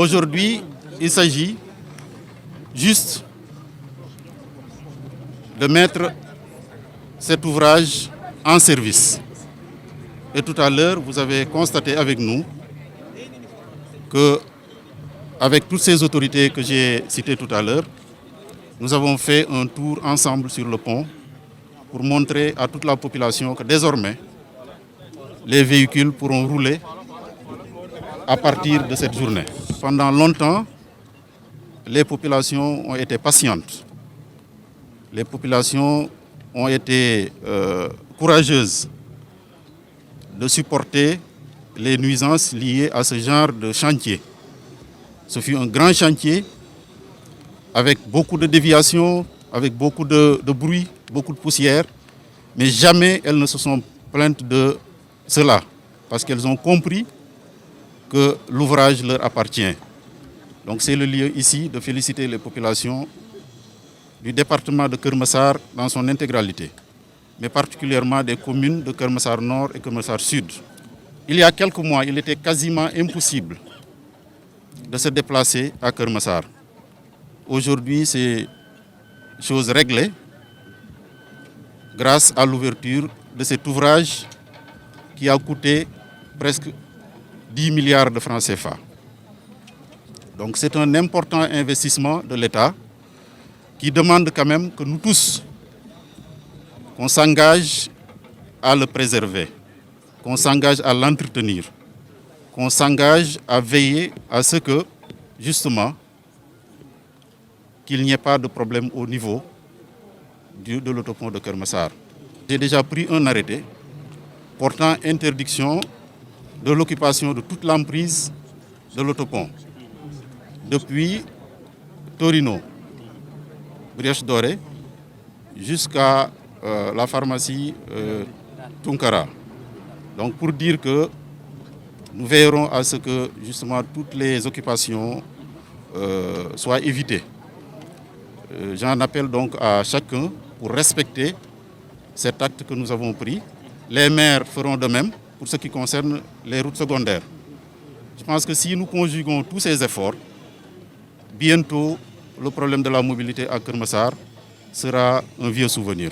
Aujourd'hui, il s'agit juste de mettre cet ouvrage en service. Et tout à l'heure, vous avez constaté avec nous que, avec toutes ces autorités que j'ai citées tout à l'heure, nous avons fait un tour ensemble sur le pont pour montrer à toute la population que désormais, les véhicules pourront rouler à partir de cette journée. Pendant longtemps, les populations ont été patientes. Les populations ont été courageuses de supporter les nuisances liées à ce genre de chantier. Ce fut un grand chantier avec beaucoup de déviations, avec beaucoup de bruit, beaucoup de poussière, mais jamais elles ne se sont plaintes de cela, parce qu'elles ont compris que l'ouvrage leur appartient. Donc c'est le lieu ici de féliciter les populations du département de Keur Massar dans son intégralité, mais particulièrement des communes de Keur Massar Nord et Keur Massar Sud. Il y a quelques mois, il était quasiment impossible de se déplacer à Keur Massar. Aujourd'hui, c'est chose réglée grâce à l'ouverture de cet ouvrage qui a coûté presque 10 milliards de francs CFA. Donc c'est un important investissement de l'État qui demande quand même que nous tous, qu'on s'engage à le préserver, qu'on s'engage à l'entretenir, qu'on s'engage à veiller à ce que, justement, qu'il n'y ait pas de problème au niveau de l'autopont de Keur Massar. J'ai déjà pris un arrêté portant interdiction de l'occupation de toute l'emprise de l'autopont, depuis Torino, Brioche Dorée, jusqu'à la pharmacie Tunkara. Donc pour dire que nous veillerons à ce que justement toutes les occupations soient évitées. J'en appelle donc à chacun pour respecter cet acte que nous avons pris. Les maires feront de même pour ce qui concerne les routes secondaires. Je pense que si nous conjuguons tous ces efforts, bientôt le problème de la mobilité à Keur Massar sera un vieux souvenir.